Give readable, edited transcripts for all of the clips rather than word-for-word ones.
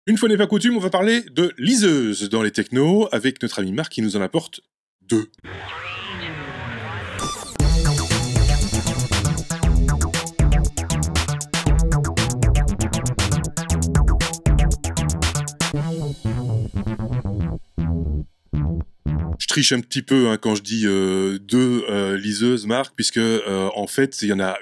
Une fois n'est pas coutume, on va parler de liseuses dans les technos avec notre ami Marc qui nous en apporte 2. Je triche un petit peu quand je dis 2 liseuses, Marc, puisque en fait, il y en a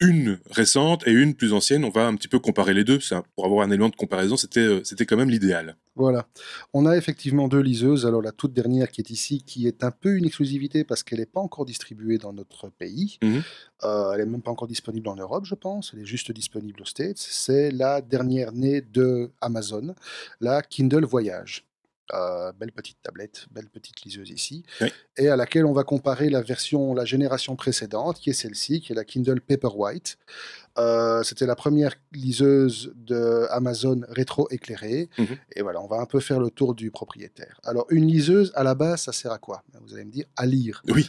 une récente et une plus ancienne. On va un petit peu comparer les deux. Ça, pour avoir un élément de comparaison, c'était quand même l'idéal. Voilà. On a effectivement 2 liseuses. Alors la toute dernière qui est ici, qui est un peu une exclusivité parce qu'elle n'est pas encore distribuée dans notre pays. Mhm. Elle n'est même pas encore disponible en Europe, je pense. Elle est juste disponible aux States. C'est la dernière née de Amazon, la Kindle Voyage. Belle petite tablette, belle petite liseuse ici, Oui. et à laquelle on va comparer la génération précédente, qui est celle-ci, qui est la Kindle Paperwhite. C'était la première liseuse de Amazon rétro-éclairée. Mhm. Et voilà, on va un peu faire le tour du propriétaire. Alors, une liseuse, à la base, ça sert à quoi? Vous allez me dire, à lire. Oui.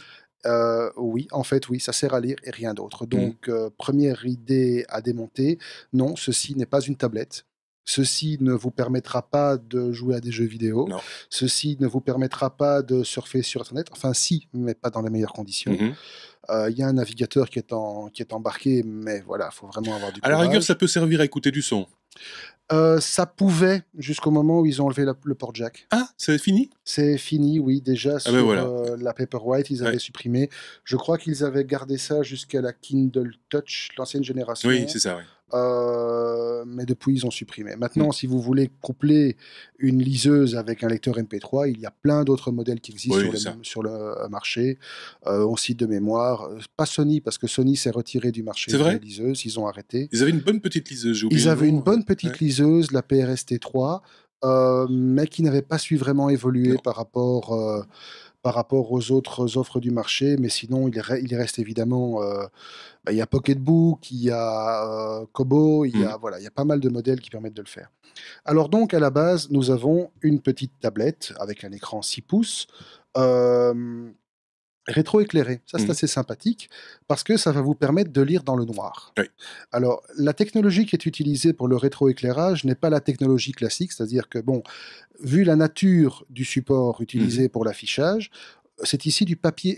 Oui, en fait, oui, ça sert à lire et rien d'autre. Donc, première idée à démonter, non, ceci n'est pas une tablette. Ceci ne vous permettra pas de jouer à des jeux vidéo. Non. Ceci ne vous permettra pas de surfer sur Internet. Enfin, si, mais pas dans les meilleures conditions. Mhm. Il y a un navigateur qui est embarqué, mais voilà, il faut vraiment avoir du À la courage. rigueur, ça peut servir à écouter du son. Ça pouvait, jusqu'au moment où ils ont enlevé le port jack. Ah, c'est fini? C'est fini, oui, déjà sur ben voilà. la Paperwhite, ils avaient Ouais. supprimé. Je crois qu'ils avaient gardé ça jusqu'à la Kindle Touch, l'ancienne génération. Oui, c'est ça, oui. Mais depuis, ils ont supprimé. Maintenant, si vous voulez coupler une liseuse avec un lecteur MP3, il y a plein d'autres modèles qui existent Oui, sur le marché. On cite de mémoire, pas Sony, parce que Sony s'est retiré du marché C'est vrai des liseuses, ils ont arrêté. Ils avaient une bonne petite liseuse, j'ai oublié Ils le avaient nom. une bonne petite Ouais. liseuse, la PRST3, mais qui n'avait pas su vraiment évoluer Non. par rapport aux autres offres du marché. Mais sinon, il reste évidemment, il y a Pocketbook, il y a Kobo, il y a, voilà, il y a pas mal de modèles qui permettent de le faire. Alors donc, à la base, nous avons une petite tablette avec un écran 6 pouces, rétro-éclairé. Ça, c'est assez sympathique parce que ça va vous permettre de lire dans le noir. Oui. Alors, la technologie qui est utilisée pour le rétroéclairage n'est pas la technologie classique, c'est-à-dire que, bon, vu la nature du support utilisé pour l'affichage, c'est ici du papier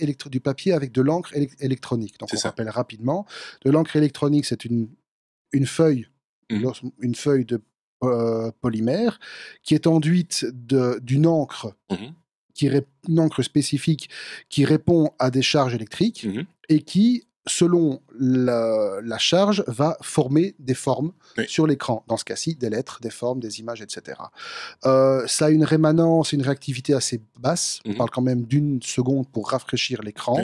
avec de l'encre électronique. Donc, C'est on ça. rappelle rapidement, de l'encre électronique, c'est une feuille, une feuille de polymère qui est enduite d'une encre une encre spécifique qui répond à des charges électriques et qui, selon la charge, va former des formes sur l'écran. Dans ce cas-ci, des lettres, des formes, des images, etc. Ça a une rémanence, une réactivité assez basse. On parle quand même d'1 seconde pour rafraîchir l'écran.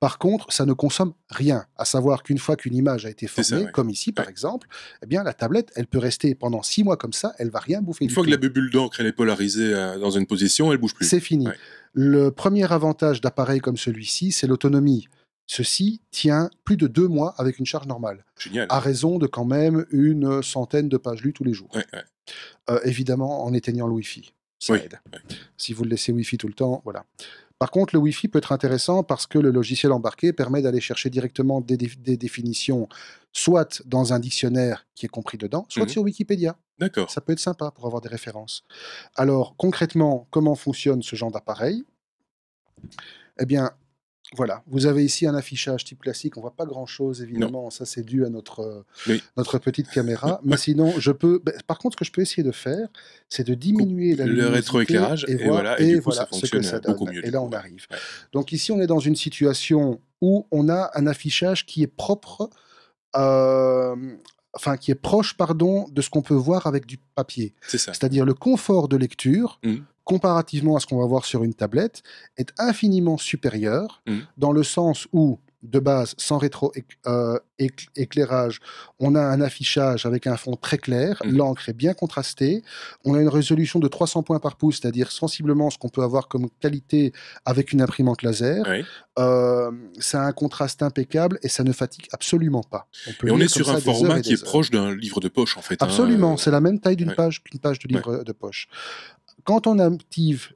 Par contre, ça ne consomme rien. À savoir qu'une fois qu'une image a été formée, comme ici par exemple, eh bien la tablette, elle peut rester pendant 6 mois comme ça, elle va rien bouffer. Une fois que la bulle d'encre elle est polarisée dans une position, elle bouge plus. C'est fini. Ouais. Le premier avantage d'appareils comme celui-ci, c'est l'autonomie. Ceci tient plus de 2 mois avec une charge normale. Génial. À raison de quand même une centaine de pages lues tous les jours. Ouais. Évidemment, en éteignant le Wi-Fi. Ça aide. Si vous le laissez Wi-Fi tout le temps, voilà. Par contre, le Wi-Fi peut être intéressant parce que le logiciel embarqué permet d'aller chercher directement des définitions, soit dans un dictionnaire qui est compris dedans, soit sur Wikipédia. D'accord. Ça peut être sympa pour avoir des références. Alors, concrètement, comment fonctionne ce genre d'appareil? Eh bien, voilà, vous avez ici un affichage type classique. On voit pas grand-chose, évidemment. Ça, c'est dû à notre petite caméra. Mais sinon, par contre, ce que je peux essayer de faire, c'est de diminuer la luminosité. Le rétroéclairage, et voilà, et du coup, ça fonctionne beaucoup mieux. Et là, on arrive. Ouais. Donc ici, on est dans une situation où on a un affichage qui est propre, qui est proche, de ce qu'on peut voir avec du papier. C'est ça. C'est-à-dire le confort de lecture, comparativement à ce qu'on va voir sur une tablette, est infiniment supérieur, dans le sens où, de base, sans rétro-éclairage, on a un affichage avec un fond très clair, l'encre est bien contrastée, on a une résolution de 300 points par pouce, c'est-à-dire sensiblement ce qu'on peut avoir comme qualité avec une imprimante laser. Ça a un contraste impeccable et ça ne fatigue absolument pas. On est sur un format qui est proche d'un livre de poche, en fait. Absolument, c'est la même taille qu'une page de livre de poche. Quand on active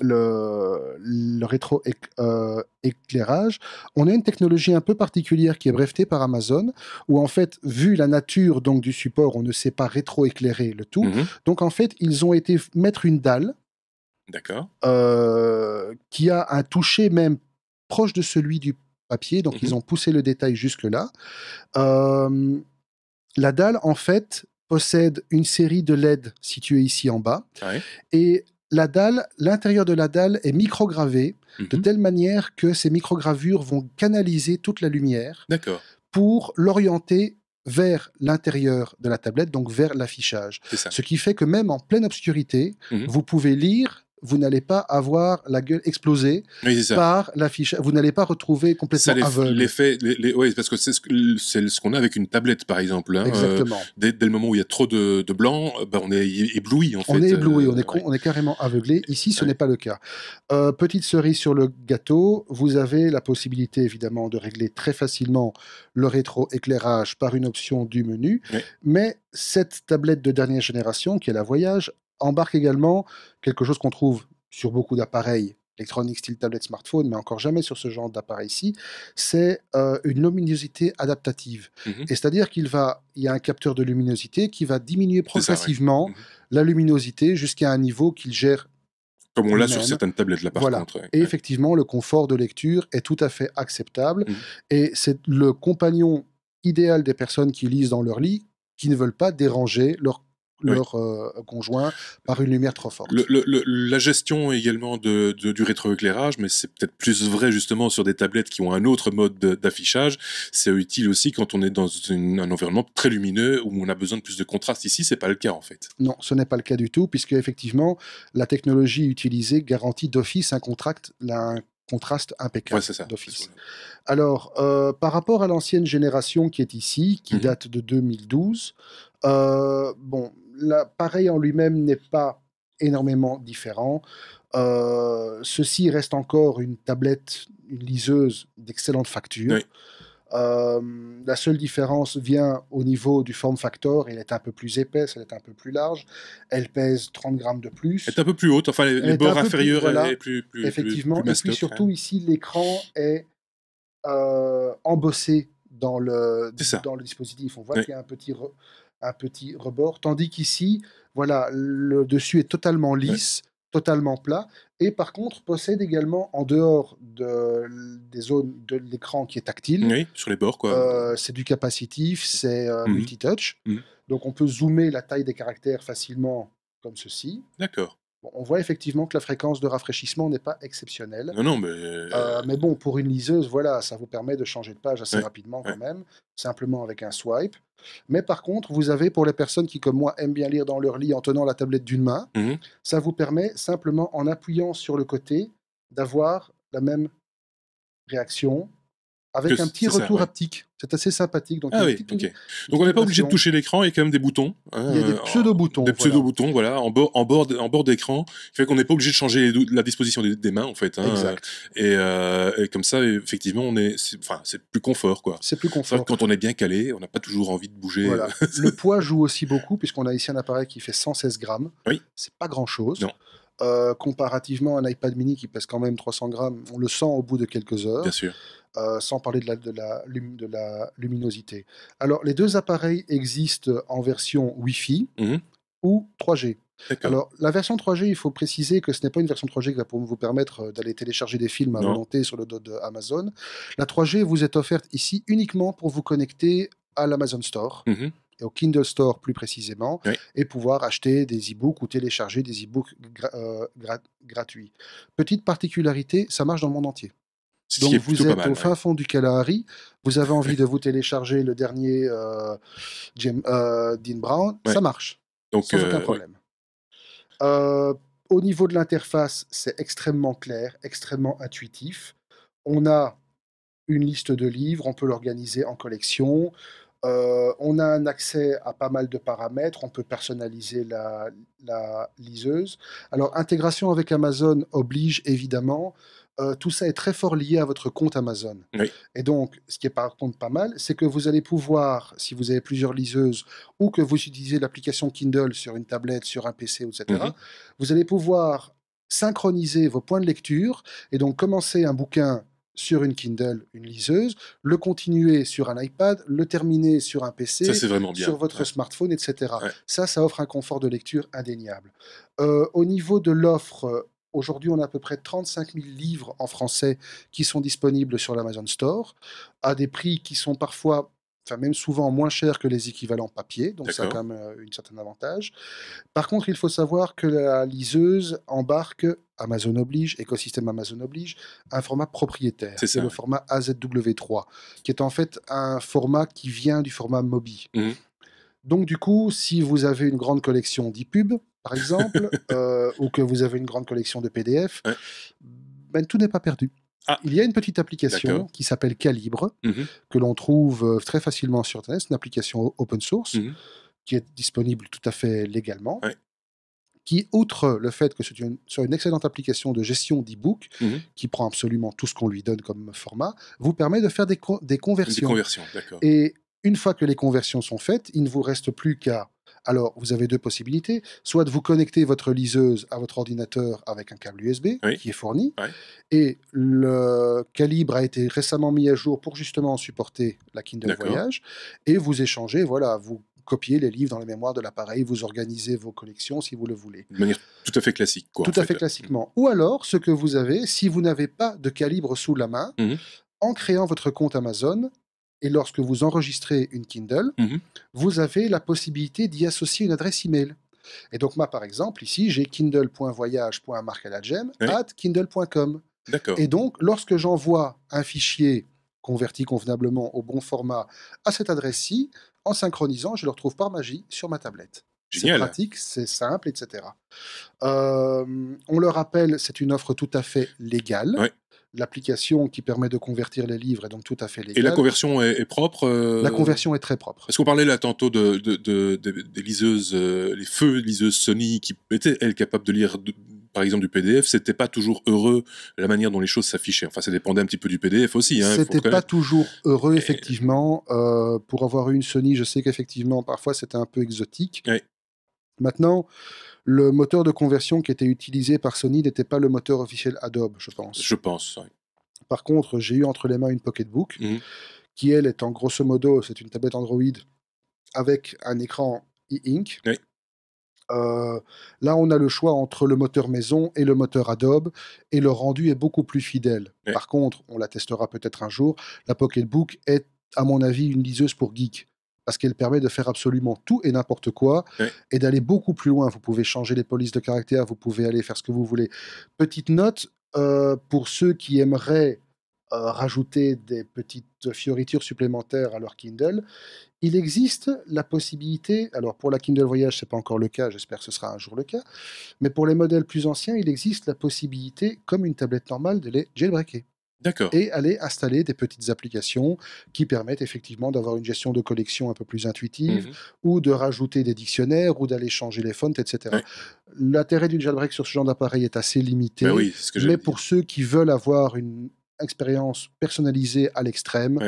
le rétro-éclairage, on a une technologie un peu particulière qui est brevetée par Amazon, où en fait, vu la nature donc du support, on ne sait pas rétro-éclairer le tout. Donc en fait, ils ont été mettre une dalle qui a un toucher même proche de celui du papier, donc ils ont poussé le détail jusque-là. La dalle, en fait, possède une série de LED situées ici en bas, et la dalle, l'intérieur de la dalle est microgravé de telle manière que ces microgravures vont canaliser toute la lumière pour l'orienter vers l'intérieur de la tablette, donc vers l'affichage. Ce qui fait que même en pleine obscurité, vous pouvez lire, vous n'allez pas avoir la gueule explosée par l'affichage. Vous n'allez pas retrouver complètement aveugle. L'effet, oui, parce que c'est ce qu'on a avec une tablette, par exemple. Hein. Exactement. Dès le moment où il y a trop de blanc, on est ébloui, en fait. On est ébloui, on est carrément aveuglé. Ici, ce n'est pas le cas. Petite cerise sur le gâteau, vous avez la possibilité, évidemment, de régler très facilement le rétro-éclairage par une option du menu. Mais cette tablette de dernière génération, qui est la Voyage, embarque également quelque chose qu'on trouve sur beaucoup d'appareils électroniques style tablette smartphone, mais encore jamais sur ce genre d'appareil-ci, c'est une luminosité adaptative. Et c'est-à-dire qu'il y a un capteur de luminosité qui va diminuer progressivement la luminosité jusqu'à un niveau qu'il gère. Comme on l'a sur certaines tablettes là par contre. Et effectivement, le confort de lecture est tout à fait acceptable. Et c'est le compagnon idéal des personnes qui lisent dans leur lit, qui ne veulent pas déranger leur conjoint par une lumière trop forte. La gestion également du rétroéclairage, mais c'est peut-être plus vrai justement sur des tablettes qui ont un autre mode d'affichage. C'est utile aussi quand on est dans un environnement très lumineux où on a besoin de plus de contraste. Ici, c'est pas le cas en fait. Non, ce n'est pas le cas du tout, puisque effectivement, la technologie utilisée garantit d'office un contraste impeccable d'office. Alors, par rapport à l'ancienne génération qui est ici, qui date de 2012, l'appareil en lui-même n'est pas énormément différent. Ceci reste encore une tablette, une liseuse d'excellente facture. La seule différence vient au niveau du form factor. Elle est un peu plus épaisse, elle est un peu plus large. Elle pèse 30 grammes de plus. Elle est un peu plus haute, enfin les bords inférieurs sont plus effectivement. Et puis surtout ici, l'écran est embossé dans le dispositif. On voit qu'il y a un petit rebord, tandis qu'ici, voilà, le dessus est totalement lisse, totalement plat, et par contre possède également, en dehors des zones de l'écran qui est tactile, sur les bords, quoi. C'est du capacitif, c'est multitouch, donc on peut zoomer la taille des caractères facilement comme ceci. D'accord. Bon, on voit effectivement que la fréquence de rafraîchissement n'est pas exceptionnelle. Non, mais bon, pour une liseuse, voilà, ça vous permet de changer de page assez rapidement quand même, simplement avec un swipe. Mais par contre, vous avez, pour les personnes qui, comme moi, aiment bien lire dans leur lit en tenant la tablette d'une main, ça vous permet simplement, en appuyant sur le côté, d'avoir la même réaction, avec un petit retour haptique. C'est assez sympathique. Donc, donc on n'est pas obligé de toucher l'écran, il y a quand même des boutons. Il y a des pseudo-boutons. Des pseudo-boutons, voilà, en bord d'écran, qui fait qu'on n'est pas obligé de changer la disposition des mains, en fait. Exact. Et comme ça, effectivement, c'est plus confort, quoi. C'est plus confort. Quand on est bien calé, on n'a pas toujours envie de bouger. Voilà. Le poids joue aussi beaucoup, puisqu'on a ici un appareil qui fait 116 grammes. C'est pas grand-chose. Non. Comparativement à un iPad mini qui pèse quand même 300 grammes, on le sent au bout de quelques heures. Bien sûr. Sans parler de la luminosité. Alors, les deux appareils existent en version Wi-Fi ou 3G. Alors, la version 3G, il faut préciser que ce n'est pas une version 3G qui va vous permettre d'aller télécharger des films à volonté sur le dos d'Amazon. La 3G vous est offerte ici uniquement pour vous connecter à l'Amazon Store. Et au Kindle Store plus précisément, et pouvoir acheter des e-books ou télécharger des e-books gratuits. Petite particularité, ça marche dans le monde entier. Donc vous êtes au fin fond du Kalahari, vous avez envie de vous télécharger le dernier Dean Brown, ça marche, donc, sans aucun problème. Au niveau de l'interface, c'est extrêmement clair, extrêmement intuitif. On a une liste de livres, on peut l'organiser en collection. On a un accès à pas mal de paramètres, on peut personnaliser la liseuse. Alors, intégration avec Amazon oblige évidemment. Tout ça est très fort lié à votre compte Amazon. Et donc, ce qui est par contre pas mal, c'est que vous allez pouvoir, si vous avez plusieurs liseuses ou que vous utilisez l'application Kindle sur une tablette, sur un PC, etc., vous allez pouvoir synchroniser vos points de lecture et donc commencer un bouquin sur une Kindle, une liseuse, le continuer sur un iPad, le terminer sur un PC, ça, c'est vraiment bien. sur votre smartphone, etc. Ouais. Ça offre un confort de lecture indéniable. Au niveau de l'offre, aujourd'hui, on a à peu près 35 000 livres en français qui sont disponibles sur l'Amazon Store, à des prix qui sont parfois, enfin même souvent moins chers que les équivalents papier, donc ça a quand même un certain avantage. Par contre, il faut savoir que la liseuse embarque, Amazon oblige, écosystème Amazon oblige, un format propriétaire. C'est le format AZW3, qui est en fait un format qui vient du format Mobi. Donc du coup, si vous avez une grande collection d'e-pub, par exemple, ou que vous avez une grande collection de PDF, ben, tout n'est pas perdu. Il y a une petite application qui s'appelle Calibre, que l'on trouve très facilement sur Internet, c'est une application open source, qui est disponible tout à fait légalement, qui, outre le fait que c'est une excellente application de gestion d'e-book, qui prend absolument tout ce qu'on lui donne comme format, vous permet de faire des conversions. Des conversions, d'accord. Et une fois que les conversions sont faites, il ne vous reste plus qu'à... Alors, vous avez deux possibilités. Soit de vous connecter votre liseuse à votre ordinateur avec un câble USB qui est fourni. Et le Calibre a été récemment mis à jour pour justement supporter la Kindle Voyage. Et vous échangez, voilà, vous copiez les livres dans la mémoire de l'appareil, vous organisez vos collections si vous le voulez. De manière tout à fait classique, quoi. Tout à fait classiquement. Ou alors, ce que vous avez, si vous n'avez pas de Calibre sous la main, en créant votre compte Amazon, et lorsque vous enregistrez une Kindle, vous avez la possibilité d'y associer une adresse email. Et donc moi, par exemple, ici, j'ai kindle.voyage.marcaladjem@kindle.com. Et donc, lorsque j'envoie un fichier converti convenablement au bon format à cette adresse-ci, en synchronisant, je le retrouve par magie sur ma tablette. C'est pratique, c'est simple, etc. On le rappelle, c'est une offre tout à fait légale. L'application qui permet de convertir les livres est donc tout à fait légale. Et la conversion est propre La conversion est très propre. Parce qu'on parlait là tantôt des liseuses, les feux liseuses Sony qui étaient, elles, capables de lire, par exemple, du PDF. C'était pas toujours heureux la manière dont les choses s'affichaient. Enfin, ça dépendait un petit peu du PDF aussi. C'était pas toujours heureux, effectivement. Pour avoir eu une Sony, je sais qu'effectivement, parfois, c'était un peu exotique. Maintenant, le moteur de conversion qui était utilisé par Sony n'était pas le moteur officiel Adobe, je pense. Je pense, oui. Par contre, j'ai eu entre les mains une Pocketbook, qui, elle, est en grosso modo, c'est une tablette Android avec un écran e-ink. Là, on a le choix entre le moteur maison et le moteur Adobe, et le rendu est beaucoup plus fidèle. Par contre, on la testera peut-être un jour, la Pocketbook est, à mon avis, une liseuse pour geeks. Parce qu'elle permet de faire absolument tout et n'importe quoi, et d'aller beaucoup plus loin. Vous pouvez changer les polices de caractère, vous pouvez aller faire ce que vous voulez. Petite note, pour ceux qui aimeraient rajouter des petites fioritures supplémentaires à leur Kindle, il existe la possibilité, alors pour la Kindle Voyage, c'est pas encore le cas, j'espère que ce sera un jour le cas, mais pour les modèles plus anciens, il existe la possibilité, comme une tablette normale, de les jailbreaker. Et aller installer des petites applications qui permettent effectivement d'avoir une gestion de collection un peu plus intuitive, ou de rajouter des dictionnaires, ou d'aller changer les fonts, etc. L'intérêt du jailbreak sur ce genre d'appareil est assez limité, mais pour ceux qui veulent avoir une expérience personnalisée à l'extrême,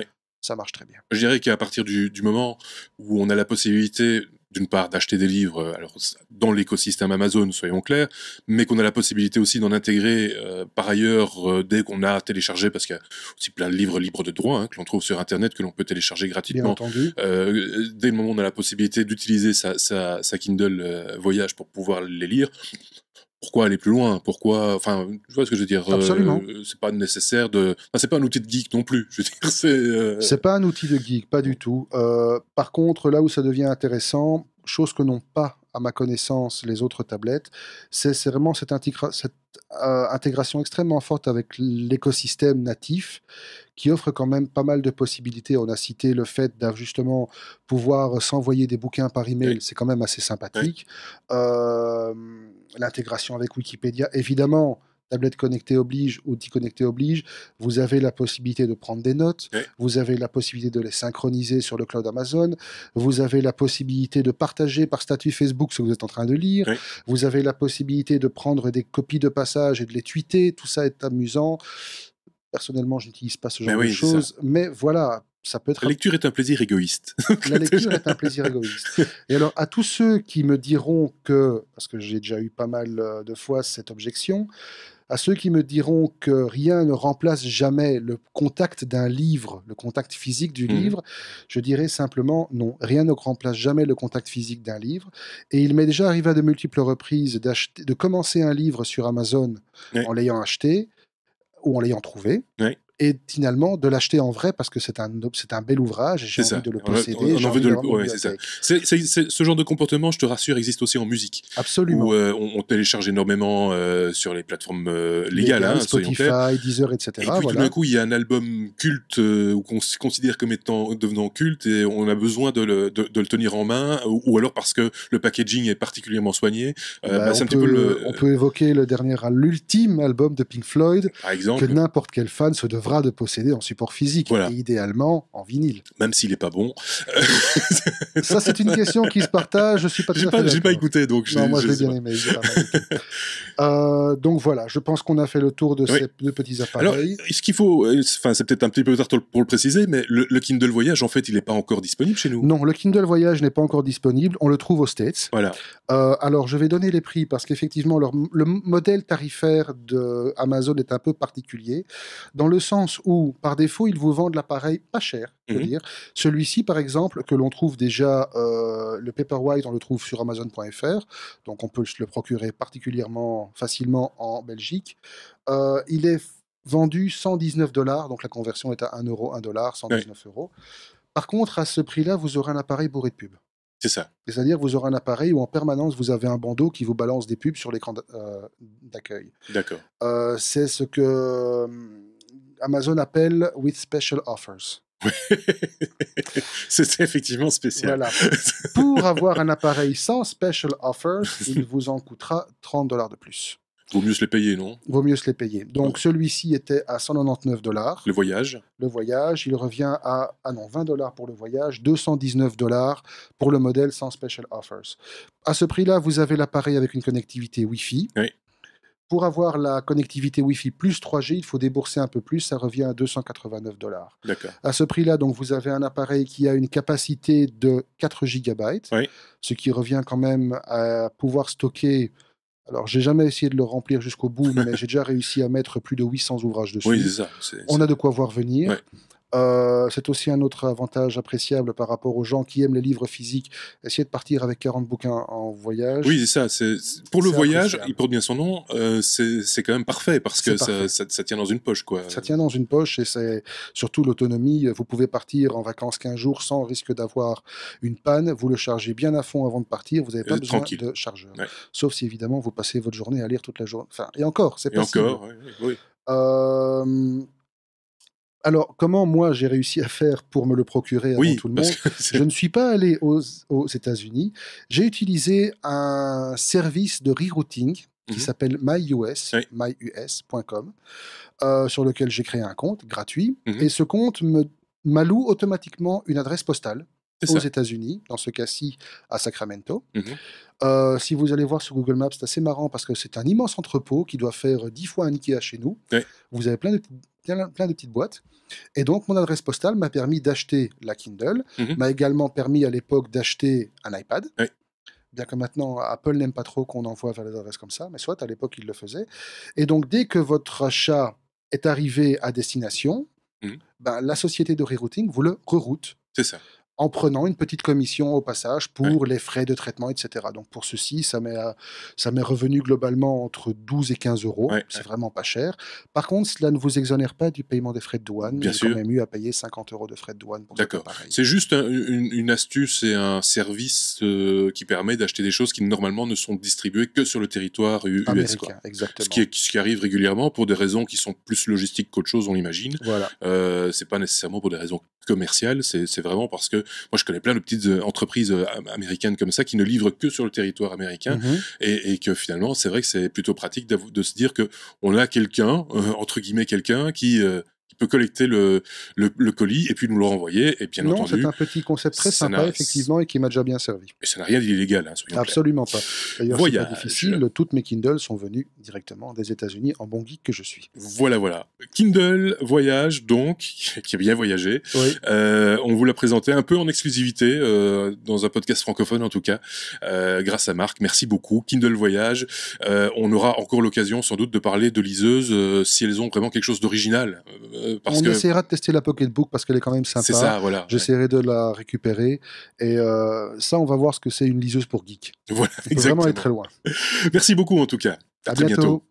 ça marche très bien. Je dirais qu'à partir du moment où on a la possibilité, d'une part, d'acheter des livres alors, dans l'écosystème Amazon, soyons clairs, mais qu'on a la possibilité aussi d'en intégrer par ailleurs dès qu'on a téléchargé, parce qu'il y a aussi plein de livres libres de droit que l'on trouve sur Internet, que l'on peut télécharger gratuitement. Bien entendu. Dès le moment où on a la possibilité d'utiliser sa Kindle Voyage pour pouvoir les lire, pourquoi aller plus loin? Pourquoi, enfin, tu vois ce que je veux dire? Absolument. C'est pas nécessaire de, enfin, c'est pas un outil de geek non plus. Je veux dire, c'est pas un outil de geek, pas du tout. Par contre, là où ça devient intéressant, chose que n'ont pas, à ma connaissance, les autres tablettes, c'est vraiment cette intégration extrêmement forte avec l'écosystème natif, qui offre quand même pas mal de possibilités. On a cité le fait justement pouvoir s'envoyer des bouquins par email, c'est quand même assez sympathique. L'intégration avec Wikipédia, évidemment, tablette connectée oblige, outil connecté oblige, vous avez la possibilité de prendre des notes, vous avez la possibilité de les synchroniser sur le cloud Amazon, vous avez la possibilité de partager par statut Facebook ce que vous êtes en train de lire, vous avez la possibilité de prendre des copies de passage et de les tweeter, tout ça est amusant. Personnellement, je n'utilise pas ce genre de choses, mais voilà, ça peut être... La lecture est un plaisir égoïste. La lecture est un plaisir égoïste. Et alors, à tous ceux qui me diront que, parce que j'ai déjà eu pas mal de fois cette objection, à ceux qui me diront que rien ne remplace jamais le contact d'un livre, le contact physique du livre, je dirais simplement non, rien ne remplace jamais le contact physique d'un livre. Et il m'est déjà arrivé à de multiples reprises de commencer un livre sur Amazon en l'ayant acheté ou en l'ayant trouvé. Et finalement de l'acheter en vrai parce que c'est un bel ouvrage et j'ai envie de le posséder. C'est ça. Ce genre de comportement, je te rassure, existe aussi en musique. Absolument. Où on télécharge énormément sur les plateformes légales, Spotify, Deezer, etc. Et puis tout d'un coup, il y a un album culte qu'on considère comme étant devenant culte et on a besoin de le tenir en main, ou alors parce que le packaging est particulièrement soigné. On peut évoquer l'ultime album de Pink Floyd, par exemple, que n'importe quel fan se devra de posséder en support physique, et idéalement en vinyle. Même s'il n'est pas bon. Ça, c'est une question qui se partage, je suis pas tout à fait J'ai pas écouté, donc moi je l'ai bien aimé. Donc voilà, je pense qu'on a fait le tour de ces deux petits appareils. Alors, ce qu'il faut, c'est peut-être un petit peu tard pour le préciser, mais le Kindle Voyage, en fait, il n'est pas encore disponible chez nous. Non, le Kindle Voyage n'est pas encore disponible, on le trouve aux States. Voilà. Alors, je vais donner les prix parce qu'effectivement, le modèle tarifaire de Amazon est un peu particulier, dans le sens où, par défaut, ils vous vendent l'appareil pas cher, je veux dire. Celui-ci, par exemple, que l'on trouve déjà, le Paperwhite, on le trouve sur Amazon.fr, donc on peut se le procurer particulièrement facilement en Belgique. Il est vendu $119, donc la conversion est à 1 euro, 1 dollar, 119 euros. Par contre, à ce prix-là, vous aurez un appareil bourré de pubs. C'est ça. C'est-à-dire vous aurez un appareil où en permanence vous avez un bandeau qui vous balance des pubs sur l'écran d'accueil. D'accord. C'est ce que Amazon appelle « with special offers ». C'est effectivement spécial. Voilà. Pour avoir un appareil sans special offers, il vous en coûtera $30 de plus. Vaut mieux se les payer, non? Vaut mieux se les payer. Donc celui-ci était à $199. Le voyage? Le voyage, il revient à $20 pour le voyage, $219 pour le modèle sans special offers. À ce prix-là, vous avez l'appareil avec une connectivité Wi-Fi. Oui. Pour avoir la connectivité Wi-Fi plus 3G, il faut débourser un peu plus, ça revient à $289. D'accord. À ce prix-là, donc, vous avez un appareil qui a une capacité de 4 GB, ce qui revient quand même à pouvoir stocker... Alors, j'ai jamais essayé de le remplir jusqu'au bout, mais j'ai déjà réussi à mettre plus de 800 ouvrages dessus. Oui, c'est ça. On a de quoi voir venir. C'est aussi un autre avantage appréciable par rapport aux gens qui aiment les livres physiques. Essayer de partir avec 40 bouquins en voyage. Oui, c'est ça. Pour le voyage, il porte bien son nom, c'est quand même parfait parce que ça tient dans une poche, quoi. Ça tient dans une poche et c'est surtout l'autonomie. Vous pouvez partir en vacances 15 jours sans risque d'avoir une panne. Vous le chargez bien à fond avant de partir. Vous n'avez pas besoin de chargeur. Sauf si, évidemment, vous passez votre journée à lire toute la journée. Enfin, et encore, c'est possible. Oui. Alors, comment moi j'ai réussi à faire pour me le procurer avant tout le monde? Je ne suis pas allé aux États-Unis. J'ai utilisé un service de rerouting qui s'appelle myus.com, sur lequel j'ai créé un compte gratuit. Et ce compte m'alloue automatiquement une adresse postale aux États-Unis, dans ce cas-ci à Sacramento. Si vous allez voir sur Google Maps, c'est assez marrant parce que c'est un immense entrepôt qui doit faire 10 fois un Ikea chez nous. Vous avez plein de petites boîtes. Et donc, mon adresse postale m'a permis d'acheter la Kindle, m'a également permis à l'époque d'acheter un iPad. Bien que maintenant, Apple n'aime pas trop qu'on envoie vers les adresses comme ça, mais soit à l'époque, il le faisait. Et donc, dès que votre achat est arrivé à destination, la société de rerouting vous le reroute. C'est ça. En prenant une petite commission au passage pour les frais de traitement, etc. Donc pour ceci, ça m'est revenu globalement entre 12 et 15 euros. C'est vraiment pas cher. Par contre, cela ne vous exonère pas du paiement des frais de douane. Bien sûr. Quand même eu à payer 50 euros de frais de douane pour cet appareil. C'est juste une astuce et un service qui permet d'acheter des choses qui normalement ne sont distribuées que sur le territoire US. Américain, exactement. Ce qui arrive régulièrement pour des raisons qui sont plus logistiques qu'autre chose, on l'imagine. Voilà. C'est pas nécessairement pour des raisons commerciales, c'est vraiment parce que moi je connais plein de petites entreprises américaines comme ça qui ne livrent que sur le territoire américain et que finalement c'est vrai que c'est plutôt pratique de se dire que on a quelqu'un entre guillemets quelqu'un qui peut peux collecter le colis et puis nous le renvoyer. Et bien entendu, c'est un petit concept très sympa, effectivement, et qui m'a déjà bien servi. Et ça n'a rien d'illégal, hein, soyons Absolument clairs. pas. D'ailleurs, c'est pas difficile. Toutes mes Kindle sont venues directement des États-Unis en bon geek que je suis. Voilà. Kindle Voyage, donc, qui a bien voyagé. Oui. On vous l'a présenté un peu en exclusivité, dans un podcast francophone en tout cas, grâce à Marc. Merci beaucoup. Kindle Voyage. On aura encore l'occasion sans doute de parler de liseuses si elles ont vraiment quelque chose d'original. On essaiera de tester la Pocketbook parce qu'elle est quand même sympa. C'est ça, voilà. J'essaierai de la récupérer. Et ça, on va voir ce que c'est une liseuse pour geek. Voilà, on peut vraiment aller très loin. Merci beaucoup en tout cas. À très bientôt.